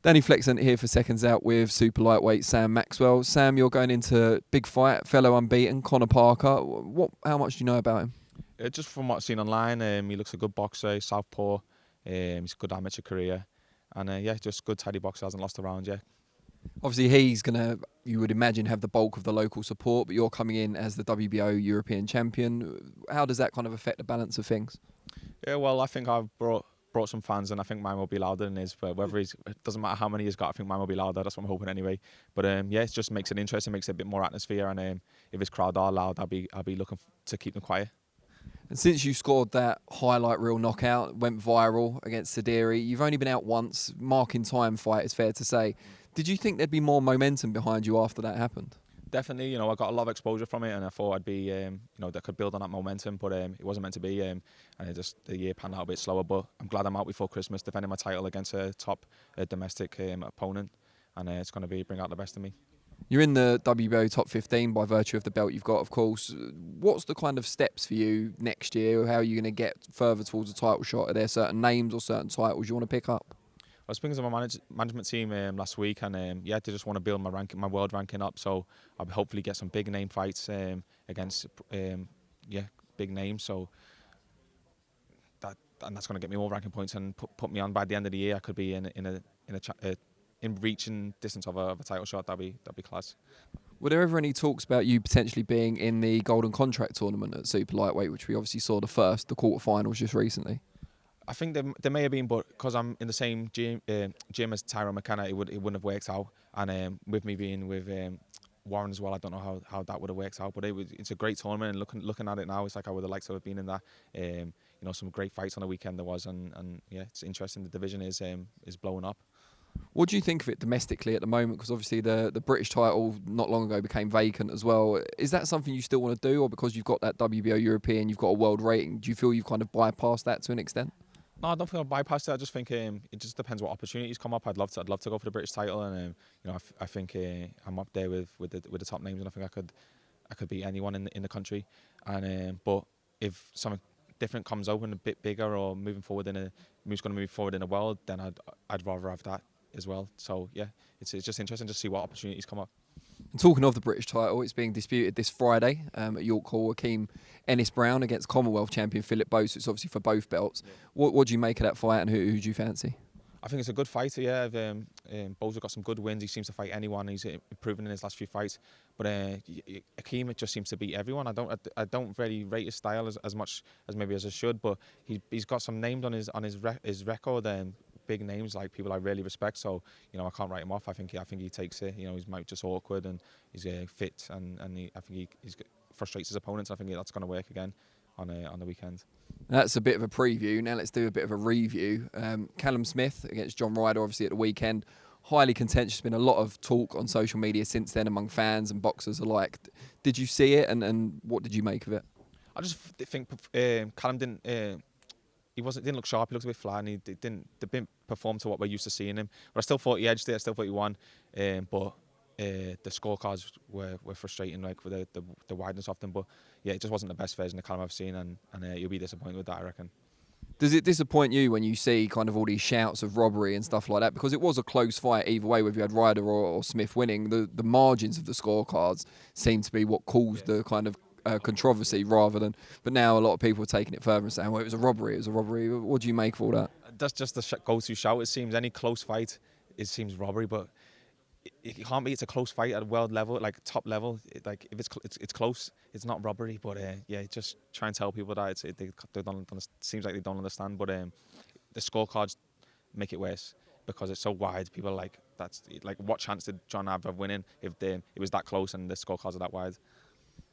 Danny Flexent here for Seconds Out with super lightweight Sam Maxwell. Sam, you're going into big fight, fellow unbeaten, Conor Parker. How much do you know about him? Just from what I've seen online, he looks a good boxer, he's southpaw, he's a good amateur career, and yeah, just good tidy boxer, hasn't lost a round yet. Obviously, he's going to, you would imagine, have the bulk of the local support, but you're coming in as the WBO European champion. How does that kind of affect the balance of things? Yeah, well, I think I've brought some fans, and I think mine will be louder than his. But whether it doesn't matter how many he's got, I think mine will be louder. That's what I'm hoping anyway. But yeah, it just makes it interesting, makes it a bit more atmosphere. And if his crowd are loud, I'll be looking to keep them quiet. And since you scored that highlight reel knockout, went viral against Sadiri, you've only been out once, marking time fight, it's fair to say. Did you think there'd be more momentum behind you after that happened? Definitely, I got a lot of exposure from it, and I thought I'd be, that could build on that momentum, but it wasn't meant to be, and the year panned out a bit slower. But I'm glad I'm out before Christmas, defending my title against a top domestic opponent, and it's going to bring out the best of me. You're in the WBO top 15 by virtue of the belt you've got, of course. What's the kind of steps for you next year? How are you going to get further towards a title shot? Are there certain names or certain titles you want to pick up? I was speaking to my management team last week, and yeah, they just want to build my world ranking up. So I'll hopefully get some big name fights against big names. So that's going to get me more ranking points and put me on by the end of the year. I could be in reaching distance of a title shot. That'd be class. Were there ever any talks about you potentially being in the Golden Contract tournament at super lightweight, which we obviously saw the quarterfinals just recently? I think there may have been, but because I'm in the same gym as Tyrone McKenna, it wouldn't have worked out. And with me being with Warren as well, I don't know how that would have worked out. But it's a great tournament, and looking at it now, it's like I would have liked to have been in that. Some great fights on the weekend there was, and yeah, it's interesting. The division is blowing up. What do you think of it domestically at the moment? Because obviously the British title not long ago became vacant as well. Is that something you still want to do, or because you've got that WBO European, you've got a world rating, do you feel you've kind of bypassed that to an extent? No, I don't feel I bypassed it. I just think it just depends what opportunities come up. I'd love to go for the British title, and I think I'm up there with the top names, and I think I could beat anyone in the country. And but if something different comes open a bit bigger, or who's going to move forward in the world, then I'd rather have that as well. So yeah, it's just interesting to see what opportunities come up. And talking of the British title, it's being disputed this Friday at York Hall. Akeem Ennis-Brown against Commonwealth champion Philip Bose. It's obviously for both belts. Yeah. What do you make of that fight, and who do you fancy? I think it's a good fight. Yeah, Bose has got some good wins. He seems to fight anyone. He's improving in his last few fights. But Akeem just seems to beat everyone. I don't really rate his style as much as maybe as I should. But he's got some names on his record. Big names, like people I really respect, so I can't write him off. I think he takes it. He's just awkward, and he's fit, and I think he frustrates his opponents. I think that's going to work again on the weekend. That's a bit of a preview. Now let's do a bit of a review. Callum Smith against John Ryder, obviously at the weekend. Highly contentious. Been a lot of talk on social media since then among fans and boxers alike. Did you see it, and what did you make of it? I just think Callum didn't. He didn't look sharp. He looked a bit flat, and he didn't perform to what we're used to seeing him. But I still thought he edged it. I still thought he won. But the scorecards were frustrating, like with the wideness of them. But yeah, it just wasn't the best version of Callum I've seen, and you'll be disappointed with that, I reckon. Does it disappoint you when you see kind of all these shouts of robbery and stuff like that? Because it was a close fight either way, whether you had Ryder or Smith winning. The margins of the scorecards seem to be what caused the kind of controversy rather than. But now a lot of people are taking it further and saying, well, it was a robbery. What do you make of all that? That's just the go-to shout. It seems any close fight, it seems robbery, but it can't be. It's a close fight at world level, like top level. Like if it's close, it's not robbery. But yeah, just try and tell people that they don't. Seems like they don't understand. But the scorecards make it worse because it's so wide. People are like, that's like, what chance did John have of winning if it was that close and the scorecards are that wide?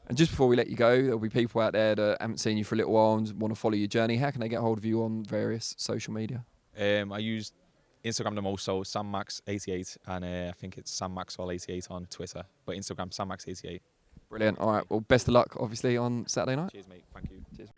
And just before we let you go, there'll be people out there that haven't seen you for a little while and want to follow your journey. How can they get hold of you on various social media? I use Instagram the most, so SamMax88, and I think it's Sam Maxwell88 on Twitter. But Instagram, SamMax88. Brilliant. All right. Well, best of luck, obviously, on Saturday night. Cheers, mate. Thank you. Cheers.